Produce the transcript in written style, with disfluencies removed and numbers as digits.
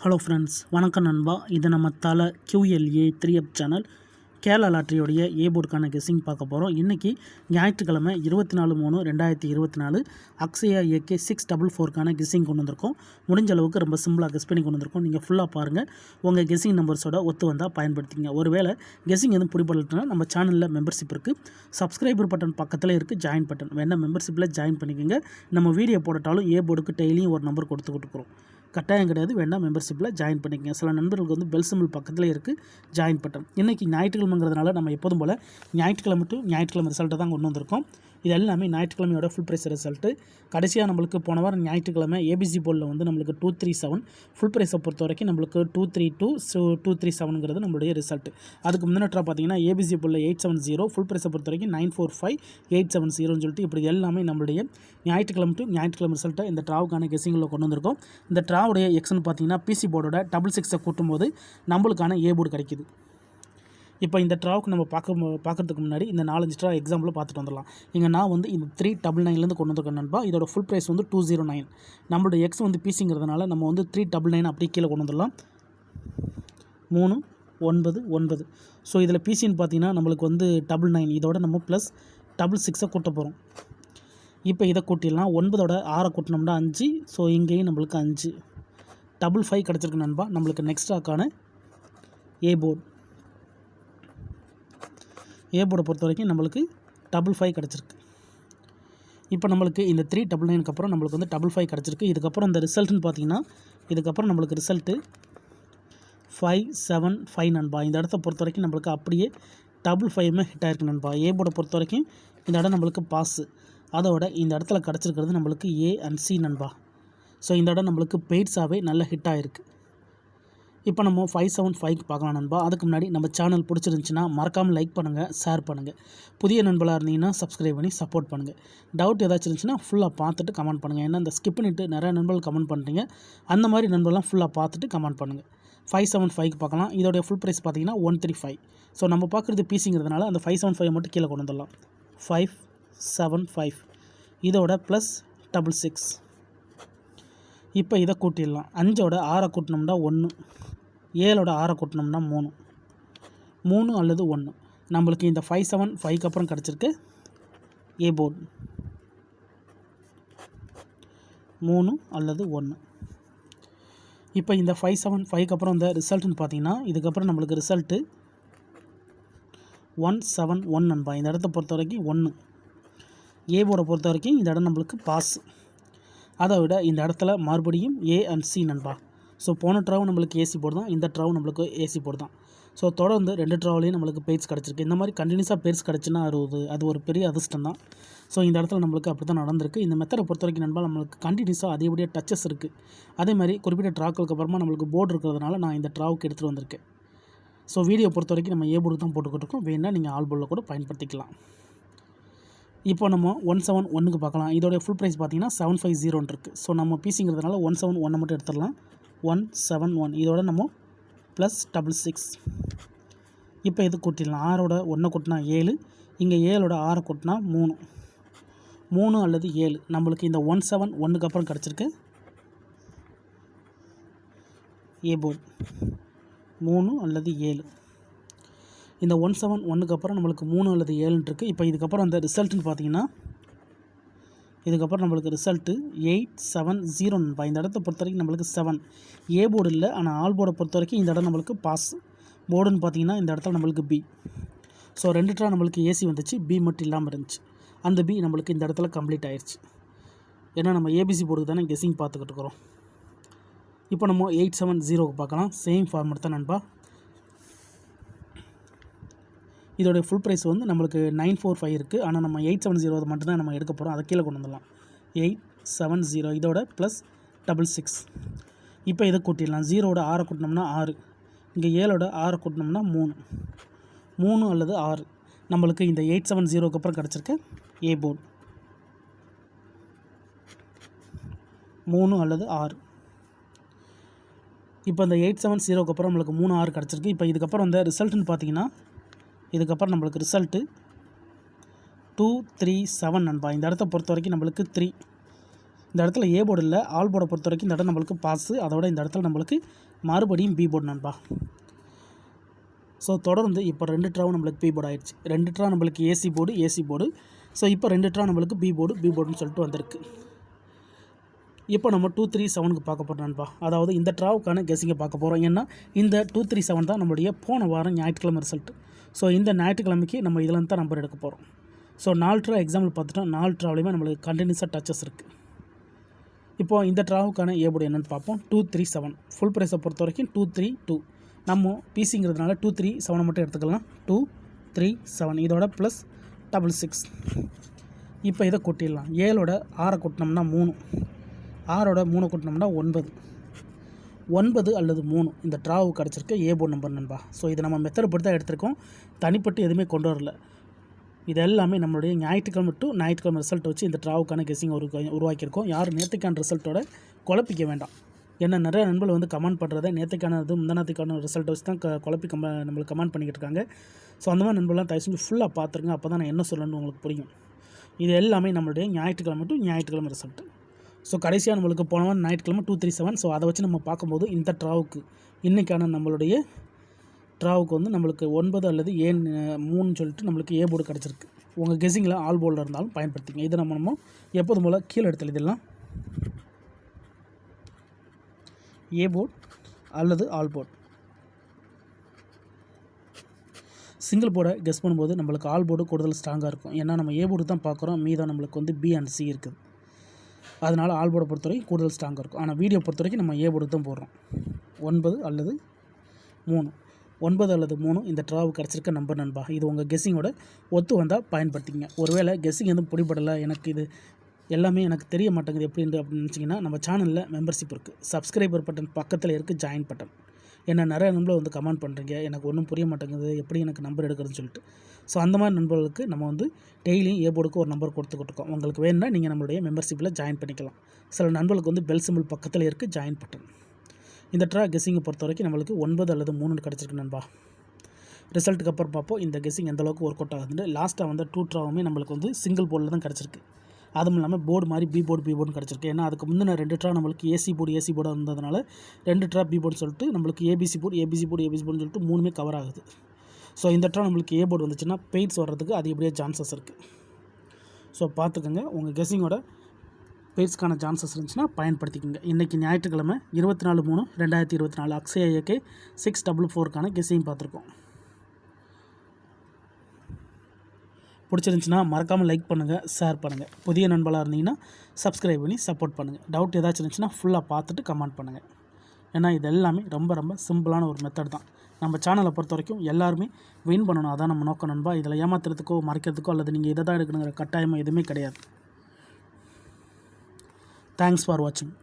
Hello friends, வணக்கம் நண்பா. இது நம்ம தலை QLA 3F சேனல் கேரளா லாட்ரியோடைய போர்டுக்கான கெஸ்ஸிங் பார்க்க போகிறோம். இன்றைக்கி ஞாயிற்றுக்கிழமை 24/3/2024 அக்ஷயா AK 644க்கான கெஸ்ஸிங் கொண்டு வந்திருக்கோம். முடிஞ்ச அளவுக்கு ரொம்ப சிம்பிளாக கெஸ் பண்ணி கொண்டு வந்திருக்கோம். நீங்கள் ஃபுல்லாக பாருங்கள். உங்கள் கெஸ்ஸிங் நம்பர்ஸோட ஒத்து வந்தால் பயன்படுத்திங்க. ஒருவேளை கெஸ்ஸிங் எதுவும் பிடிபடலன்னா நம்ம சேனலில் மெம்பர்ஷிப் இருக்குது. சப்ஸ்கிரைபர் பட்டன் பக்கத்தில் இருக்குது ஜாயின் பட்டன். வேணால் மெம்பர்ஷிப்பில் ஜாயின் பண்ணிக்கோங்க. நம்ம வீடியோ போட்டாலும் போர்டுக்கு டெய்லியும் ஒரு நம்பர் கொடுத்துருக்குறோம். கட்டாயம் கிடையாது, வேண்டாம் மெம்பர்ஷிப்பில் ஜாயின் பண்ணிக்கங்க. சில நண்பர்களுக்கு வந்து பெல் சிம்பிள் பக்கத்தில் இருக்குது ஜாயின் பட்டன். இன்றைக்கி ஞாயிற்றுக்கிழமைங்கிறதுனால நம்ம எப்போதும் போல் ஞாயிற்றுக்கிழமை டு ஞாயிற்றுக்கிழமை ரிசல்ட்டை தான் கொண்டு வந்திருக்கோம். இது எல்லாமே ஞாயிற்றுக்கிழமையோட ஃபுல் ப்ரைஸ் ரிசல்ட்டு. கடைசியாக நம்மளுக்கு போன வாரம் ஞாயிற்றுக்கிழமை ABC போர்டில் வந்து நம்மளுக்கு 237 ஃபுல் ப்ரைஸை பொறுத்த வரைக்கும் நம்மளுக்கு 232 237ங்கிறது நம்மளுடைய ரிசல்ட்டு. அதுக்கு முன்னாடி பார்த்தீங்கன்னா ABC போர்டில் 870 ஃபுல் ப்ரைஸை பொறுத்த வரைக்கும் 945 870 சொல்லிட்டு இப்படி எல்லாமே நம்மளுடைய ஞாயிற்றுக்கிழமை டு ஞாயிற்றுக்கிழமை ரிசல்ட்டை இந்த ட்ராவுக்கான கெஸ்ஸிங்கில் கொண்டு வந்திருக்கோம். இந்த ட்ராவுடைய எக்ஸ்னு பார்த்தீங்கன்னா PC போர்டோட 666 கூட்டும்போது நம்மளுக்கான போர்டு கிடைக்குது. இப்போ இந்த ட்ராவுக்கு நம்ம பார்க்குறதுக்கு முன்னாடி இந்த 4-5 ட்ரா எக்ஸாம்பிள் பார்த்துட்டு வந்துடலாம். இங்கே நான் வந்து இந்த 399 கொண்டு வந்திருக்கேன் நண்பா. இதோட ஃபுல் ப்ரைஸ் வந்து 209. நம்மளோட எக்ஸ் வந்து PCங்கிறதுனால நம்ம வந்து 399 அப்படியே கீழே கொண்டு வந்துடலாம். 399. ஸோ இதில் PCன்னு பார்த்தீங்கன்னா நம்மளுக்கு வந்து 99. இதோட நம்ம ப்ளஸ் 66 கூட்ட போகிறோம். இப்போ இதை கூட்டிடலாம். 9ஓட 6 கூட்டினோம்னா 5. ஸோ இங்கேயும் நம்மளுக்கு 5 55 கிடச்சிருக்கு நண்பா. நம்மளுக்கு நெக்ஸ்ட்டாக்கான போர்டு போர்டை பொறுத்த வரைக்கும் நம்மளுக்கு 55 கிடச்சிருக்கு. இப்போ நம்மளுக்கு இந்த 399க்கு அப்புறம் நம்மளுக்கு வந்து 55 கிடச்சிருக்கு. இதுக்கப்புறம் இந்த ரிசல்ட்டுன்னு பார்த்தீங்கன்னா இதுக்கப்புறம் நம்மளுக்கு ரிசல்ட்டு 575 நண்பா. இந்த இடத்த பொறுத்த வரைக்கும் நம்மளுக்கு அப்படியே 55மே ஹிட் ஆகிருக்கு நண்பா. போர்டை பொறுத்த வரைக்கும் இந்த இடம் நம்மளுக்கு பாஸு. அதோட இந்த இடத்துல கிடச்சிருக்கிறது நம்மளுக்கு A and C நண்பா. ஸோ இந்த இடம் நம்மளுக்கு பெய்ட்ஸாகவே நல்ல ஹிட் ஆகிருக்கு. இப்போ நம்ம 575க்கு பார்க்கலாம் நண்பா. அதுக்கு முன்னாடி நம்ம சேனல் பிடிச்சிருந்துச்சின்னா மறக்காமல் லைக் பண்ணுங்கள், ஷேர் பண்ணுங்கள். புதிய நண்பர்களாக இருந்தீங்கன்னா சப்ஸ்கிரைப் பண்ணி சப்போர்ட் பண்ணுங்கள். டவுட் ஏதாச்சும் இருந்துச்சுன்னா ஃபுல்லாக பார்த்துட்டு கமெண்ட் பண்ணுங்கள். ஏன்னா இந்த ஸ்கிப் பண்ணிவிட்டு நிறையா நண்பர்கள் கமெண்ட் பண்ணுறீங்க. அந்த மாதிரி நண்பர்கள்லாம் ஃபுல்லாக பார்த்துட்டு கமெண்ட் பண்ணுங்கள். 575க்கு பார்க்கலாம். இதோடைய ஃபுல் ப்ரைஸ் பார்த்தீங்கன்னா 135. ஸோ நம்ம பார்க்குறது PCங்கிறதுனால அந்த 575 மட்டும் கீழே கொண்டு வந்துடலாம். 575 இதோட ப்ளஸ் 66. இப்போ இதை கூட்டிடலாம். 5ஓட 6 கூட்டினோம்னா 1, 7ஓட 6 கூட்டினோம்னா 3, 3 அல்லது 1. நம்மளுக்கு இந்த 575க்கு அப்புறம் கிடச்சிருக்கு போர்டு 3 அல்லது 1. இப்போ இந்த 575க்கு அப்புறம் இந்த ரிசல்ட்டுன்னு பார்த்தீங்கன்னா இதுக்கப்புறம் நம்மளுக்கு ரிசல்ட்டு 171 நண்பா. இந்த இடத்த பொறுத்த வரைக்கும் 1 போர்டை பொறுத்த வரைக்கும் இந்த இடம் நம்மளுக்கு பாஸ். அதை விட இந்த இடத்துல மறுபடியும் A and C நண்பா. ஸோ போன ட்ராவும் நம்மளுக்கு AC போர்டு தான், இந்த ட்ராவும் நம்மளுக்கு AC போர்டு தான். ஸோ தொடர்ந்து 2 ட்ராவிலையும் நம்மளுக்கு பேர்ஸ் கிடச்சிருக்கு. இந்த மாதிரி கண்டினியூஸாக பேர்ஸ் கிடச்சுன்னா அது ஒரு பெரிய அதிர்ஷ்டம் தான். ஸோ இந்த இடத்துல நம்மளுக்கு அப்படி தான் நடந்திருக்கு. இந்த மெத்தடை பொறுத்த வரைக்கும் நண்பா நம்மளுக்கு கண்டினியூஸாக அதேபடியாக டச்சஸ் இருக்குது. அதே மாதிரி குறிப்பிட்ட ட்ராக்களுக்கு அப்புறமா நம்மளுக்கு போர்டு இருக்கிறதுனால நான் இந்த ட்ராவுக்கு எடுத்துகிட்டு வந்திருக்கேன். ஸோ வீடியோ பொறுத்த வரைக்கும் நம்ம போர்டு தான் போட்டுக்கிட்டு இருக்கோம். வேணால் நீங்கள் ஆல் போர்டில் கூட பயன்படுத்திக்கலாம். இப்போ நம்ம 171க்கு பார்க்கலாம். இதோடைய ஃபுல் ப்ரைஸ் பார்த்தீங்கன்னா 750 இருக்குது. ஸோ நம்ம PCங்கிறதுனால 171 மட்டும் எடுத்துடலாம். 171 இதோட நம்ம ப்ளஸ் 66. இப்போ இது கூட்டிடலாம். 6ஓட 1 கூட்டினா 7, இங்கே 7ஓட 6 கூட்டினா 3, 3 அல்லது 7. நம்மளுக்கு இந்த 171க்கு அப்புறம் கிடச்சிருக்கு போர்டு 3 அல்லது 7. இந்த 171க்கு அப்புறம் நம்மளுக்கு 3 அல்லது 7 இருக்குது. இப்போ இதுக்கப்புறம் அந்த ரிசல்ட்டுன்னு பார்த்தீங்கன்னா இதுக்கப்புறம் நம்மளுக்கு ரிசல்ட்டு 870 நண்பா. இந்த இடத்த பொறுத்த வரைக்கும் நம்மளுக்கு 7 போர்டு இல்லை, ஆனால் ஆல் போர்டை பொறுத்த வரைக்கும் இந்த இடம் நம்மளுக்கு பாஸ். போர்டுன்னு பார்த்தீங்கன்னா இந்த இடத்துல நம்மளுக்கு B. ஸோ 2 ட்ரா நம்மளுக்கு AC வந்துச்சு, B மட்டும் இல்லாமல் இருந்துச்சு. அந்த B நம்மளுக்கு இந்த இடத்துல கம்ப்ளீட் ஆயிடுச்சு. ஏன்னா நம்ம ABC போர்டுக்கு தானே கெஸ்ஸிங் பார்த்துக்கிட்டு இருக்கிறோம். இப்போ நம்ம 870க்கு பார்க்கலாம். சேம் ஃபார்மேட் தான் நண்பா. இதோடைய ஃபுல் ப்ரைஸ் வந்து நம்மளுக்கு 945 இருக்குது. ஆனால் நம்ம 870 மட்டும் தான் நம்ம எடுக்க போகிறோம். அதை கீழே கொண்டு வந்துடலாம். 870 இதோட ப்ளஸ் 66. இப்போ இதை கூட்டிடலாம். 0ஓட 6 கூட்டினோம்னா 6, இங்கே 7ஓட 6 கூட்டினோம்னா 3, 3 அல்லது 6. நம்மளுக்கு இந்த 870க்கு அப்புறம் கிடச்சிருக்கு போர்டு 3 அல்லது 6. இப்போ இந்த 870க்கு அப்புறம் நம்மளுக்கு 3 6 கிடச்சிருக்கு. இப்போ இதுக்கப்புறம் இந்த ரிசல்ட்டுன்னு பார்த்தீங்கன்னா இதுக்கப்புறம் நம்மளுக்கு ரிசல்ட்டு 237 நண்பா. இந்த இடத்த பொறுத்த வரைக்கும் நம்மளுக்கு 3. இந்த இடத்துல போர்டு இல்லை, ஆல் போர்டை பொறுத்த வரைக்கும் இந்த இடம் நம்மளுக்கு பாஸு. அதோட இந்த இடத்துல நம்மளுக்கு மறுபடியும் பி போர்டு நண்பா. ஸோ தொடர்ந்து இப்போ 2 ட்ராவும் நம்மளுக்கு பி போர்டு ஆயிடுச்சு. 2 ட்ரா நம்மளுக்கு ஏசி போர்டு. ஸோ இப்போ 2 ட்ரா நம்மளுக்கு பி போர்டுன்னு சொல்லிட்டு வந்திருக்கு. இப்போ நம்ம 237க்கு பார்க்க போகிறோம் நண்பா. அதாவது இந்த ட்ராவுக்கான கெஸிங்கை பார்க்க போகிறோம். ஏன்னா இந்த 237 தான் நம்மளுடைய போன வாரம் ஞாயிற்றுக்கிழமை ரிசல்ட். ஸோ இந்த ஞாயிற்றுக்கிழமைக்கு நம்ம இதில் தான் நம்பர் எடுக்க போகிறோம். ஸோ 4 ட்ரா எக்ஸாம்பிள் பார்த்துட்டோம். 4 ட்ராவிலையுமே நம்மளுக்கு கண்டினியூஸாக டச்சஸ் இருக்குது. இப்போது இந்த ட்ராவுக்கான ஏ போர்டு என்னென்னு பார்ப்போம். 237 ஃபுல் ப்ரைஸை பொறுத்த வரைக்கும் 232. நம்ம பிசிங்கிறதுனால 237 மட்டும் எடுத்துக்கலாம். 237 இதோட ப்ளஸ் 66. இப்போ இதை கொட்டிடலாம். 7ஓட 6 கொட்டினோம்னா 3, 6ஓட 3 கொட்டினோம்னா 9 அல்லது 3 இந்த ட்ராவுக்கு கிடச்சிருக்க ஏ போர்டு நம்பர் நண்பா. ஸோ இதை நம்ம மெத்தட் படி தான் எடுத்திருக்கோம். தனிப்பட்டு எதுவுமே கொண்டு வரல. இது எல்லாமே நம்மளுடைய ஞாயிற்றுக்கிழமை ரிசல்ட் வச்சு இந்த ட்ராவுக்கான கெஸிங் உருவாக்கியிருக்கோம். யாரும் நேற்றுக்கான ரிசல்ட்டோட குழப்பிக்க வேண்டாம். ஏன்னா நிறைய நண்பர்கள் வந்து கமெண்ட் பண்ணுறதை நேற்றுக்கானது முந்தானத்துக்கான ரிசல்ட்டை வச்சு தான் குழப்பி நம்மளுக்கு கமெண்ட் பண்ணிக்கிட்டு இருக்காங்க. ஸோ அந்த மாதிரி நண்பர்கள்லாம் தயவு செஞ்சு ஃபுல்லாக பார்த்துருங்க. அப்போ தான் நான் என்ன சொல்லணும்னு உங்களுக்கு புரியும். இது எல்லாமே நம்மளுடைய ஞாயிற்றுக்கிழமை ரிசல்ட்டு. ஸோ கடைசியாக நம்மளுக்கு போனவன் ஞாயிற்றுக்கிழமை 237. ஸோ அதை வச்சு நம்ம பார்க்கும்போது இந்த ட்ராவுக்கு இன்றைக்கான நம்மளுடைய ட்ராவுக்கு வந்து நம்மளுக்கு 9 அல்லது 3 சொல்லிட்டு நம்மளுக்கு ஏ போர்டு கிடச்சிருக்கு. உங்கள் கெஸிங்கில் ஆல் போர்டில் இருந்தாலும் பயன்படுத்திங்க. இதை நம்ம எப்போதும் போல் கீழே எடுத்து எழுதிடலாம். ஏ போர்டு அல்லது ஆல் போர்டு. சிங்கிள் போர்டை கெஸ் பண்ணும்போது நம்மளுக்கு ஆல் போர்டு கூடுதல் ஸ்ட்ராங்காக இருக்கும். ஏன்னா நம்ம ஏ போர்டு தான் பார்க்குறோம். மீதம் நம்மளுக்கு வந்து பி அண்ட் சி இருக்குது. அதனால் ஆல் போர்டை பொறுத்தவரைக்கும் கூடுதல் ஸ்ட்ராங்காக இருக்கும். ஆனால் வீடியோ பொறுத்த வரைக்கும் நம்ம ஏ போர்டு தான் போடுறோம். 9 அல்லது 3 இந்த ட்ராவுக்கு கிடச்சிருக்க நம்பர் நண்பா. இது உங்கள் கெஸ்ஸிங்கோட ஒத்து வந்தால் பயன்படுத்திங்க. ஒருவேளை கெஸ்ஸிங் எதுவும் பிடிபடலை, எனக்கு இது எல்லாமே எனக்கு தெரிய மாட்டேங்குது அப்படின்னு நினச்சிங்கன்னா நம்ம சேனலில் மெம்பர்ஷிப் இருக்குது. சப்ஸ்கிரைபர் பட்டன் பக்கத்தில் இருக்குது ஜாயின் பட்டன். ஏன்னா நிறைய நண்பர்கள் வந்து கமெண்ட் பண்ணுறீங்க, எனக்கு ஒன்றும் புரிய மாட்டேங்குது, எப்படி எனக்கு நம்பர் எடுக்கிறதுன்னு சொல்லிட்டு. ஸோ அந்த மாதிரி நண்பர்களுக்கு நம்ம வந்து டெய்லியும் ஏ போர்டுக்கு ஒரு நம்பர் கொடுத்துக்கிட்டுருக்கோம். உங்களுக்கு வேணும்னா நீங்கள் நம்மளுடைய மெம்பர்ஷிப்பில் ஜாயின் பண்ணிக்கலாம். சில நண்பர்களுக்கு வந்து பெல் சிம்பிள் பக்கத்தில் இருக்குது ஜாயின் பட்டன். இந்த ட்ரா கெஸ்ஸிங்கை பொறுத்த வரைக்கும் நம்மளுக்கு 9 அல்லது 3 கிடச்சிருக்கு நண்பா. ரிசல்ட்டுக்கு அப்புறம் பார்ப்போம் இந்த கெஸ்ஸிங் எந்த அளவுக்கு ஒர்க் அவுட் ஆகுதுன்னு. லாஸ்ட்டாக வந்து 2 ட்ராவுமே நம்மளுக்கு வந்து சிங்கிள் போர்டில் தான் கிடச்சிருக்கு. அதுவும் இல்லாமல் போர்டு மாதிரி பி போர்டுன்னு கிடச்சிருக்கு. ஏன்னா அதுக்கு முந்தின 2 ட்ரா நம்மளுக்கு ஏசி போர்டாக இருந்ததுனால 2 ட்ரா பி போர்டு சொல்லிட்டு நம்மளுக்கு ஏபிசி போர்டுன்னு சொல்லிட்டு 3மே கவர் ஆகுது. ஸோ இந்த ட்ரா நம்மளுக்கு ஏ போர்டு வந்துச்சுன்னா பெயிட்ஸ் வர்றதுக்கு அது எப்படியே சான்சஸ் இருக்குது. ஸோ பார்த்துக்கோங்க, உங்கள் கெஸ்ஸிங்கோட பெயிட்ஸ்க்கான சான்சஸ் இருந்துச்சுன்னா பயன்படுத்திக்கோங்க. இன்றைக்கி ஞாயிற்றுக்கிழமை 24/3/2024 அக்ஷயா ஏகே 644க்கான கெஸ்ஸிங் பார்த்துருக்கோம். பிடிச்சிருந்துச்சின்னா மறக்காமல் லைக் பண்ணுங்கள், ஷேர் பண்ணுங்கள். புதிய நண்பர்களாக இருந்தீங்கன்னா சப்ஸ்கிரைப் பண்ணி சப்போர்ட் பண்ணுங்கள். டவுட் ஏதாச்சும் இருந்துச்சுன்னா ஃபுல்லாக பார்த்துட்டு கமெண்ட் பண்ணுங்கள். ஏன்னா இது எல்லாமே ரொம்ப சிம்பிளான ஒரு மெத்தட் தான். நம்ம சேனலை பொறுத்த வரைக்கும் எல்லாருமே வின் பண்ணணும், அதான் நம்ம நோக்கம் நண்பா. இதில் ஏமாத்துறதுக்கோ மறைக்கிறதுக்கோ அல்லது நீங்கள் இதை தான் எடுக்கணுங்கிற கட்டாயமாக எதுவுமே கிடையாது. தேங்க்ஸ் ஃபார் வாட்சிங்.